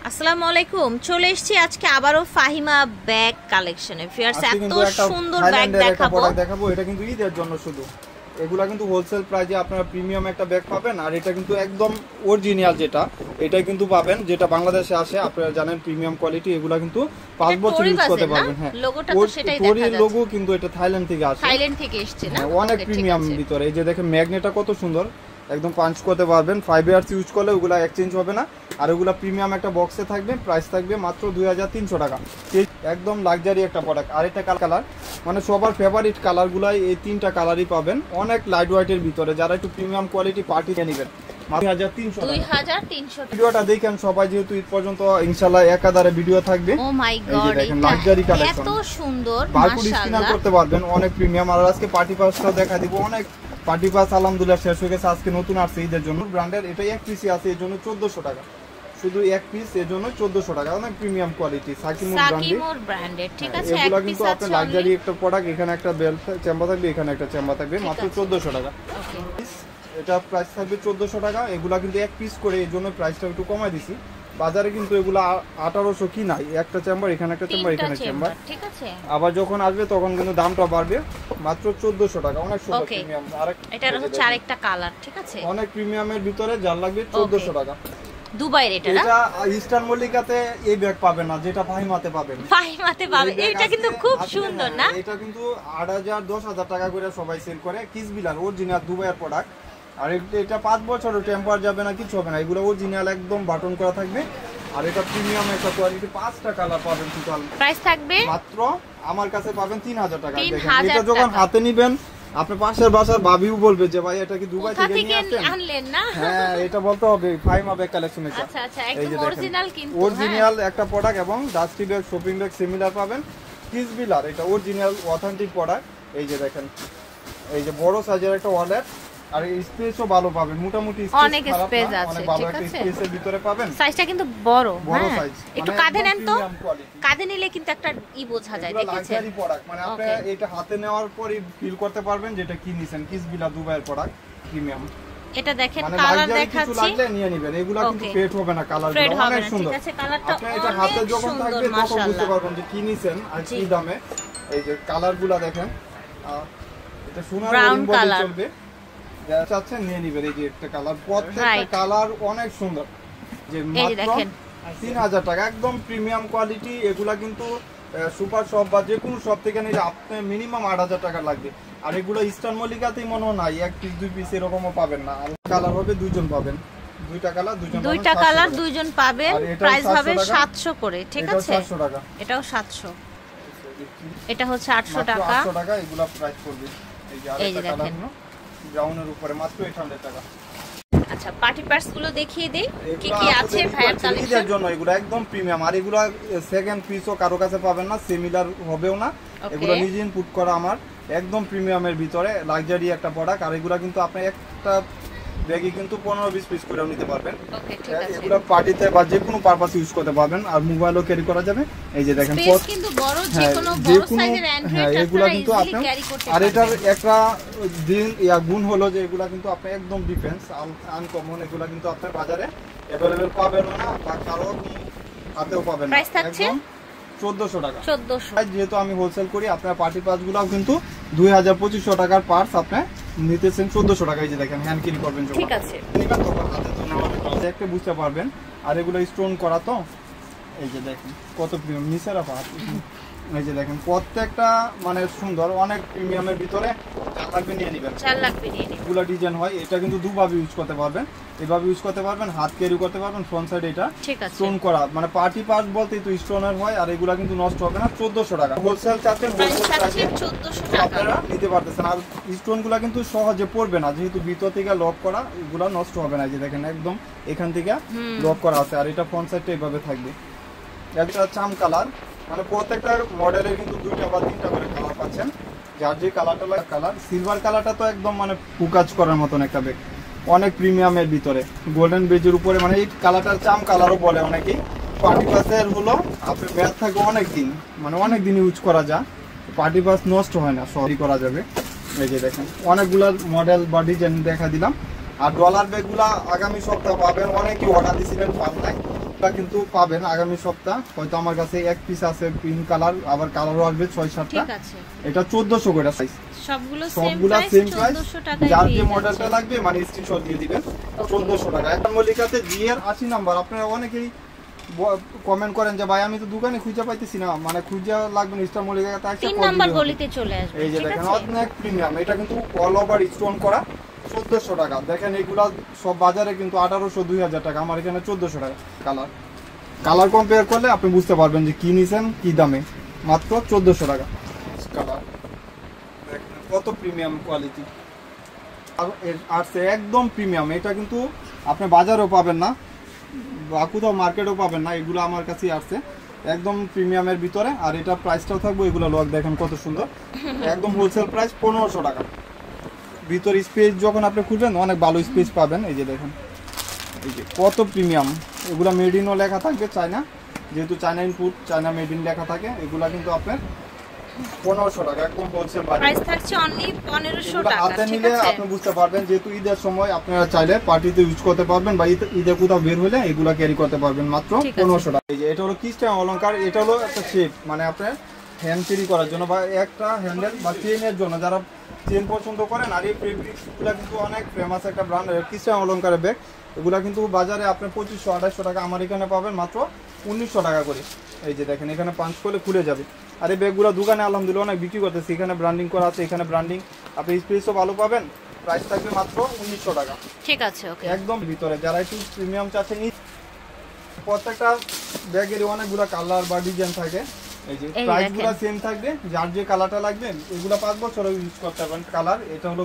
আসসালামু আলাইকুম, চলে এসেছি আজকে আবারো ফাহিমা ব্যাগ কালেকশনে। ফিয়ার্স এত সুন্দর ব্যাগ দেখাবো। এটা কিন্তু ঈদের জন্য শুধু, এগুলা কিন্তু হোলসেল প্রাইসে আপনারা প্রিমিয়াম একটা ব্যাগ পাবেন। আর এটা কিন্তু একদম অরিজিনাল, যেটা এটা কিন্তু পাবেন, যেটা বাংলাদেশে আসে। আপনারা জানেন প্রিমিয়াম কোয়ালিটি, এগুলা কিন্তু 5 বছর ইউজ করতে পারবেন। হ্যাঁ, লোগোটা তো সেটাই দেখা যাচ্ছে। লোগো কিন্তু এটা থাইল্যান্ড থেকে আসে, থাইল্যান্ড থেকে এসেছে না, অনেক প্রিমিয়াম ভিতরে। এই যে দেখেন ম্যাগনেটটা কত সুন্দর, একদম পাঞ্চ করতে পারবেন। 5 ইয়ার্স ইউজ করলে ওগুলা এক্সচেঞ্জ হবে না। আর ওগুলা প্রিমিয়াম একটা বক্সে থাকবে, প্রাইস থাকবে মাত্র 2300 টাকা। একদম লাক্সারি একটা প্রোডাক্ট। আর এটা কালার মানে সবার ফেভারিট কালারগুলাই, এই 3টা কালারই পাবেন। অনেক লাইট ওয়েটের ভিতরে, যারা একটু প্রিমিয়াম কোয়ালিটি পার্টিতে নেবেন 2300। ভিডিওটা দেখেন সবাই, যেহেতু ঈদ পর্যন্ত ইনশাআল্লাহ একাধারে ভিডিও থাকবে। ও মাই গড, দেখেন লাক্সারি কালেকশন, এত সুন্দর, বারকোড স্ক্যান করতে পারবেন, অনেক প্রিমিয়াম। আর আজকে পার্টি পাসটাও দেখা দিব। অনেক পার্টি পাস আলহামদুলিল্লাহ শেষ হয়ে গেছে, আজকে নতুন আসছে ঈদের জন্য। ব্র্যান্ডের এটা এক পিসই আছে, এর জন্য 1400 টাকা, শুধু এক পিস, এর জন্য 1400 টাকা। অনেক প্রিমিয়াম কোয়ালিটি, সাকিমোর ব্র্যান্ডের। ঠিক আছে, এগুলা কিন্তু আপনার লাক্সারি একটা প্রোডাক্ট। এখানে একটা বেল্ট চেম্বার থাকবে, এখানে একটা চেম্বার থাকবে, মাত্র 1400 টাকা। এটা প্রাইস থাকবে 1400 টাকা। এগুলা কিন্তু এক পিস করে, এই জন্য প্রাইসটা একটু কমাই দিছি। বাজারে কিন্তু এগুলা 1800 কি নাই, একটা চেম্বার, এখানে একটা চেম্বার, এখানে চেম্বার। ঠিক আছে, আবার যখন আসবে তখন কিন্তু দামটা বাড়বে। মাত্র 1400 টাকা, অনেক সুন্দর প্রিমিয়াম। এটা হচ্ছে আরেকটা কালার। ঠিক আছে, অনেক প্রিমিয়ামের ভিতরে, যার লাগবে 1400 টাকা। দুবাইয়ের এটা না, এটা ইস্টার্ন মল্লিকাতে এই ব্যাগ পাবেন না, যেটা ফাহিমাতে পাবেন। ফাহিমাতে পাবেন, এটা কিন্তু খুব সুন্দর না। এটা কিন্তু 8000 10000 টাকা করে সবাই সেল করে। কিসবিলার অরিজিনাল দুবাইয়ের প্রোডাক্ট। আর এটা 5 বছরও টেম্পার যাবে না, কিছু হবে না। এগুলো অরিজিনাল একদম বাটন করা থাকবে। আর এটা প্রিমিয়াম একটা কোয়ালিটি। 5টা কালার পাবেন টোটাল। প্রাইস থাকবে মাত্র আমার কাছে পাবেন 3000 টাকা। দেখেন এটা যখন হাতে নেবেন, আপনি পাশের বাসার ভাবিও বলবে যে ভাই এটা কি দুবাই থেকে নিয়ে আনলেন না। হ্যাঁ, এটা বলতে হবে ফাহিমা ব্যাগ কালেকশন। এটা আচ্ছা আচ্ছা, একদম অরিজিনাল, কিন্তু অরিজিনাল একটা প্রোডাক্ট। এবং dusty bag, shopping bag similar পাবেন। কিসবিলার এটা অরিজিনাল অথেন্টিক প্রোডাক্ট। এই যে দেখেন, এই যে বড় সাইজের একটা ওয়ালেট। আর স্পেসও ভালো পাবেন, মোটামুটি অনেক স্পেস আছে। অনেক ভালো একটা স্পেসের ভিতরে পাবেন। সাইজটা কিন্তু বড়, বড় সাইজ। একটু কাঁধে নেন তো, কাঁধে নিলে কিন্তু একটা বোঝা যায়। দেখেছেন, লাক্সারি প্রোডাক্ট, মানে আপনি এটা হাতে নেওয়ার পরই ফিল করতে পারবেন যেটা কি নিছেন। কিসবিলা দুবাইয়ের প্রোডাক্ট, প্রিমিয়াম। এটা দেখেন কালার দেখাচ্ছি, কিছু লাগলে নিয়ে নেবেন। এগুলা কিন্তু ফেড হবে না, কালারগুলো অনেক সুন্দর। ঠিক আছে, কালারটা আপনি এটা হাতে যখন থাকবে তখন বুঝতে পারবেন যে কি নিছেন আর কি দামে। এই যে কালারগুলো দেখেন, এটা সোনার ব্রাউন কালার চলবে, যারা চাচ্ছেন নিয়ে নিবেন। এই যে একটা কালার, প্রত্যেকটা কালার অনেক সুন্দর। যে মাত্র 3000 টাকা, একদম প্রিমিয়াম কোয়ালিটি। এগুলা কিন্তু সুপার শপ বা যে কোনো শপ থেকে নিলে আপনি মিনিমাম 8000 টাকা লাগবে। আর এগুলো ইস্টার্ন মল্লিকাতেই মনে হয় নাই, এক পিস 2 পিস এরকমও পাবেন না। আর কালার হবে দুইজন পাবেন, দুইটা কালার দুইজন পাবেন। প্রাইস হবে 700 করে। ঠিক আছে, 700 টাকা, এটাও 700, এটা হচ্ছে 800 টাকা। 800 টাকা এগুলা প্রাইস পড়বে। এই যে দেখেন ব্রাউনের উপরে মাত্র 800 টাকা। আচ্ছা, পার্টি পার্টস গুলো দেখিয়ে দেই কি কি আছে ভাইয়ের কালেকশন। এর জন্য এগুলো একদম প্রিমিয়াম। আর এগুলো সেকেন্ড পিসও কারো কাছে পাবেন না, সিমিলার হবেও না। এগুলো নিজে ইনপুট করা, আমার একদম প্রিমিয়ামের ভিতরে লাক্সারি একটা প্রোডাক্ট। আর এগুলো কিন্তু আপনি একটা ব্যাগে কিন্তু 15-20 পিস করেও নিতে পারবেন। এগুলো পার্টিতে বা যে কোনো পারপাস ইউজ করতে পারবেন। আর মোবাইলও ক্যারি করা যাবে। এই যে দেখেন স্পেস কিন্তু বড়, যে কোনো বড় সাইজের অ্যান্ড্রয়েড এগুলো কিন্তু আপনি ক্যারি করতে পারবেন। আর এটার একটা গুণ হলো যে এগুলো কিন্তু আপনি একদম ডিফেন্স আনকমন। এগুলো কিন্তু আপনার বাজারে अवेलेबल পাবেন না, বা কারো হাতেও পাবেন না। প্রাইস থাকছে 1400 টাকা। 1400। যেহেতু আমি হোলসেল করি, আপনার পার্টি পাসগুলোও কিন্তু 2000-2500 টাকার পার্টস আপনি নিতেছেন 1400 টাকা। এই যে দেখেন হ্যান্ড ক্যারি করবেন যখন, ঠিক আছে, নিবেন তখন হাতে তো নেওয়া একটা বুঝতে পারবেন। আর এগুলো স্টোন করা, তো এই যে দেখেন কত প্রিমিয়াম নিচের হাত। এই যে দেখেন প্রত্যেকটা মানে সুন্দর, অনেক প্রিমিয়ামের ভিতরে। যা লাগবে নিয়ে নেবেন, এগুলো ডিজাইন হয়। এটা কিন্তু দুভাবে ইউজ করতে পারবেন, এভাবে ইউজ করতে পারবেন, হাত ক্যারি করতে পারবেন। ফ্রন্ট সাইড এটা স্টোন করা, মানে পার্টি পাস বলতেই তো স্টোনের হয়। আর এগুলা কিন্তু নষ্ট হবে না। 1400 টাকা হোলসেল চাচ্ছেন, আপনারা নিতে পারতেছেন। আর স্টোনগুলা কিন্তু সহজে পড়বে না, যেহেতু ভিতর থেকে লক করা, এগুলা নষ্ট হবে না। এই যে দেখেন একদম এখান থেকে লক করা আছে। আর এটা ফ্রন্ট সাইডটা এইভাবে থাকবে। একটা চাম কালার, মানে প্রত্যেকটা মডেলের কিন্তু 2টা বা 3টা করে কালার পাচ্ছেন। যার যে কালারটা লাগে কালার। সিলভার কালারটা তো একদম মানে ফুকাজ করার মতন একটা ব্যাগ, অনেক প্রিমিয়ামের ভিতরে, গোল্ডেন বেজের উপরে। মানে এই কালারটার চাম কালারও বলে অনেকেই। পার্টি পাসের হলো আপনার ব্যাগ থাকে অনেক দিন, মানে অনেক দিন ইউজ করা যায়। পার্টি পাস নষ্ট হয় না, সহজেই করা যাবে। এই যে দেখেন অনেকগুলো মডেল বা ডিজাইন দেখা দিলাম। আর ডলার ব্যাগগুলা আগামী সপ্তাহ পাবেন। অনেকেই অর্ডার দিয়েছিলেন, পান নাই। কিন্তু পাবেন আগামী সপ্তাহ, হয়তো আমার কাছে এক পিস আছে পিঙ্ক কালার, আবার কালারও আসবে 6-7টা। ঠিক আছে, এটা 1400 করে সাইজ, সবগুলা সেম প্রাইস। 1400 টাকায় যার যে পেয়ে মডেলটা যাচ্ছে। লাগবে মানে স্ক্রিনশট দিয়ে দিবেন, 1400 টাকা। এখন মল্লিকাতে জিএর 80 নাম্বার। আপনারা অনেকেই কমেন্ট করেন যে ভাই আমি তো দোকানে খুঁজে পাইতেছি না, মানে খুঁজে লাগবে না, স্টার মল্লিকাতে একটা 3 নাম্বার গলিতে চলে আসবে। এই যে ঠিক দেখেন আছে, অনেক প্রিমিয়াম, এটা কিন্তু অল ওভার স্টোন করা, 1400 টাকা। দেখেন এগুলা সব বাজারে কিন্তু 1800-2000 টাকা, আমার এখানে 1400 টাকা। কালার কম্পেয়ার করলে আপনি বুঝতে পারবেন যে কি নিছেন কি দামে, মাত্র 1400 টাকা কালার। দেখেন কত প্রিমিয়াম কোয়ালিটি, আর একদম প্রিমিয়াম। এটা কিন্তু আপনি বাজারেও পাবেন না বা কোথাও মার্কেটেও পাবেন না, এগুলো আমার কাছেই আসছে একদম প্রিমিয়ামের ভিতরে। আর এটা প্রাইসটাও থাকবে, এগুলো লক দেখেন কত সুন্দর, একদম হোলসেল প্রাইস 1500 টাকা। ভিতর স্পেস যখন আপনি খুলবেন অনেক ভালো স্পেস পাবেন। এই যে দেখেন, এই যে কত প্রিমিয়াম, এগুলা মেড ইনও লেখা থাকবে, চায়না, যেহেতু China input, China made in লেখা থাকে। এগুলা কিন্তু আপনার 1500 টাকা একদম হোলসেল প্রাইস থাকছে অনলি 1500 টাকা। হাতে ঠিক নিলে আছে, আপনি বুঝতে পারবেন, যেহেতু ঈদের সময় আপনারা চাইলে পার্টিতে ইউজ করতে পারবেন বা ঈদে কোথাও বের হলে এগুলা ক্যারি করতে পারবেন মাত্র 1500 টাকা। এই যে এটা হলো কিস্টান অলংকার, এটা হলো একটা শেপ, মানে আপনার হ্যান্ড ক্যারি করার জন্য বা একটা হ্যান্ডেল বা চেইনের জন্য, যারা চেইন পছন্দ করেন। আর এই ফেব্রিক্সগুলো কিন্তু অনেক ফেমাস একটা ব্র্যান্ড কিস্টান অলংকারের ব্যাগ। এগুলা কিন্তু বাজারে আপনি 2500-2800 টাকা, আমার এখানে পাবেন মাত্র 1900 টাকা করে। এই যে দেখেন এখানে পাঞ্চ করলে খুলে যাবে। আর এই ব্যাগগুলো দোকানে আলহামদুলিল্লাহ অনেক বিক্রি করতেছে, এখানে ব্র্যান্ডিং করা আছে, এখানে ব্র্যান্ডিং, আপনি স্পেসও ভালো পাবেন। প্রাইস থাকবে মাত্র 1900 টাকা। ঠিক আছে, ওকে, একদম ভিতরে যারা একটু প্রিমিয়াম চাচ্ছেন, প্রত্যেকটা ব্যাগের অনেকগুলো কালার বা ডিজাইন থাকে। এই যে প্রাইসগুলো সেম থাকবে, যার যে কালারটা লাগবে এগুলো 5 বছর ইউজ করতে পারবেন। কালার এটা হলো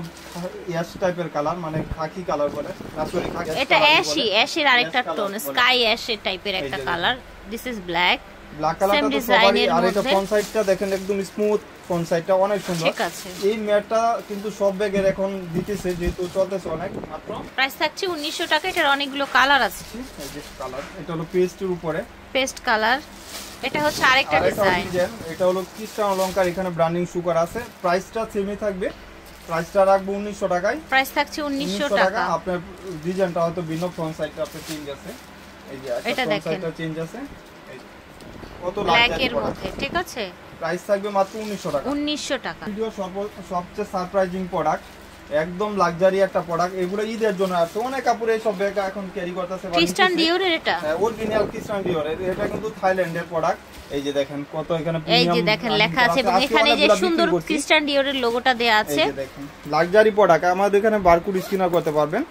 অ্যাশ টাইপের কালার, মানে খাকি কালার বলে, না সরি খাকি, এটা অ্যাশের আরেকটা টোন, স্কাই অ্যাশের টাইপের একটা কালার। দিস ইজ ব্ল্যাক কালারটা তো সবারই। আর এটা ফ্রন্ট সাইডটা দেখেন একদম স্মুথ, ফ্রন্ট সাইডটা অনেক সুন্দর। ঠিক আছে, এই ম্যাটটা কিন্তু সব ব্যাগের এখন দিতেছে, যেহেতু চলতেছে অনেক। মাত্র প্রাইস থাকছে 1900 টাকা। এটার অনেকগুলো কালার আছে। এই যে কালার, এটা হলো পেস্টের উপরে পেস্ট কালার। এটা হচ্ছে আরেকটা ডিজাইন। এটা হলো কিস্টান অলংকার, এখানে ব্র্যান্ডিং সুগার আছে। প্রাইসটা সেমই থাকবে, প্রাইসটা রাখবো 1900 টাকায়। প্রাইস থাকছে 1900 টাকা। আপনার ডিজাইনটা হয়তো ভিন্ন, ফ্রন্ট সাইডটা আপনার চেঞ্জ আছে। এই যে এটা দেখেন, সাইডটা চেঞ্জ আছে, কত ব্ল্যাক এর মধ্যে। ঠিক আছে, প্রাইস থাকবে মাত্র 1900 টাকা। 1900 টাকা। ভিডিও সবচেয়ে সারপ্রাইজিং প্রোডাক্ট, একদম লাক্সারি একটা প্রোডাক্ট। এগুলো ঈদের জন্য আসছে, অনেক কাপড়ে সব ব্যাগ এখন ক্যারি করতেছে। ক্রিস্টান ডিওরের এটা, অরিজিনাল ক্রিস্টান ডিওরের। এটা কিন্তু থাইল্যান্ডের প্রোডাক্ট। এই যে দেখেন কত এখানে এই যে দেখেন লেখা আছে, এবং এখানে যে সুন্দর ক্রিস্টান ডিওরের লোগোটা দেয়া আছে। এই যে দেখেন লাক্সারি প্রোডাক্ট, আমাদের এখানে বারকোড স্ক্যানার করতে পারবেন।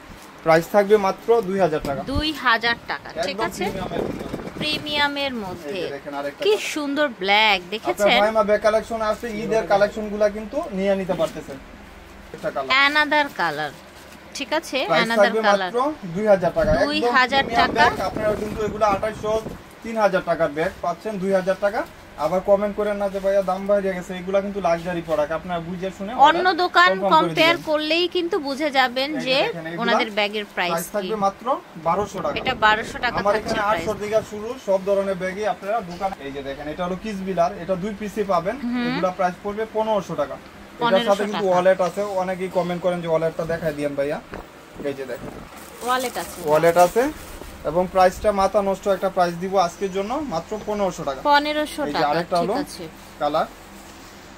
প্রাইস থাকবে মাত্র 2000 টাকা। 2000 টাকা। ঠিক আছে, প্রিমিয়ামের মধ্যে কি সুন্দর ব্ল্যাক দেখেছেন। ভাইমা ব্যাগ কালেকশন আছে, ঈদের কালেকশনগুলো কিন্তু নিয়ে নিতে পারতেছেন। একটা কালার, অ্যানাদার কালার। ঠিক আছে, অ্যানাদার কালার, মাত্র 2000 টাকা। 2000 টাকা। আপনারা কিন্তু এগুলো 2800-3000 টাকার ব্যাগ পাচ্ছেন 2000 টাকা। আবার কমেন্ট করেন না যে ভাইয়া দাম বাইরে গেছে, এগুলা কিন্তু লাক্সারি প্রোডাক্ট। আপনারা বুঝে শুনে অন্য দোকান কম্পেয়ার করলেই কিন্তু বুঝে যাবেন যে ওনাদের ব্যাগের প্রাইস কি। থাকবে মাত্র 1200 টাকা। এটা 1200 টাকা আমার থাকছে এখানে প্রাইস। 800 থেকে শুরু সব ধরনের ব্যাগই আপনারা দোকান। এই যে দেখেন এটা হলো কিস বিলার, এটা 2 পিসে পাবেন। এগুলা প্রাইস পড়বে 1500 টাকা। এটার সাথে কিন্তু ওয়ালেট আছে, অনেকেই কমেন্ট করেন যে ওয়ালেটটা দেখাই দিয়েন ভাইয়া। এই যে দেখেন ওয়ালেট আছে, ওয়ালেট আছে, এবং প্রাইসটা মাথা নষ্ট একটা প্রাইস দিব আজকের জন্য, মাত্র 1500 টাকা। 1500 টাকা। আরেকটা হলো কালার,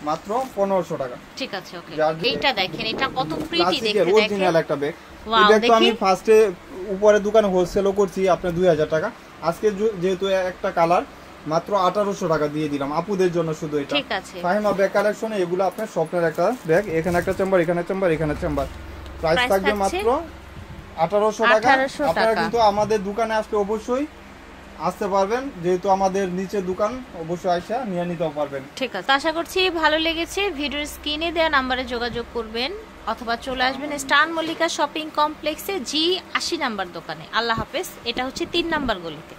মাত্র 1500 টাকা। ঠিক আছে, ওকে। এইটা দেখেন, এটা কত প্রিটি দেখতে, দেখেন অরিজিনাল একটা ব্যাগ। এই ব্যাগটা আমি ফার্স্টে উপরে দোকানে হোলসেলও করছি আপনার 2000 টাকা। আজকে যেহেতু একটা কালার মাত্র 1800 টাকা দিয়ে দিলাম আপুদের জন্য শুধু এটা। ঠিক আছে, ফাহিমা ব্যাগ কালেকশনে এগুলো আপনার স্বপ্নের একটা ব্যাগ। এখানে একটা চেম্বার, এখানে চেম্বার, এখানে চেম্বার। প্রাইস থাকবে মাত্র 1800 টাকা। আপনারা কিন্তু আমাদের দোকানে আসলে অবশ্যই আসতে পারবেন, যেহেতু আমাদের নিচে দোকান, অবশ্যই আইসা নিয়ে নিতেও পারবেন। ঠিক আছে, আশা করছি ভালো লেগেছে। ভিডিওর স্ক্রিনে দেওয়া নাম্বারে যোগাযোগ করবেন অথবা চলে আসবেন স্টার মল্লিকা শপিং কমপ্লেক্সে G80 নাম্বার দোকানে। আল্লাহ হাফেজ। এটা হচ্ছে 3 নাম্বার গলিতে।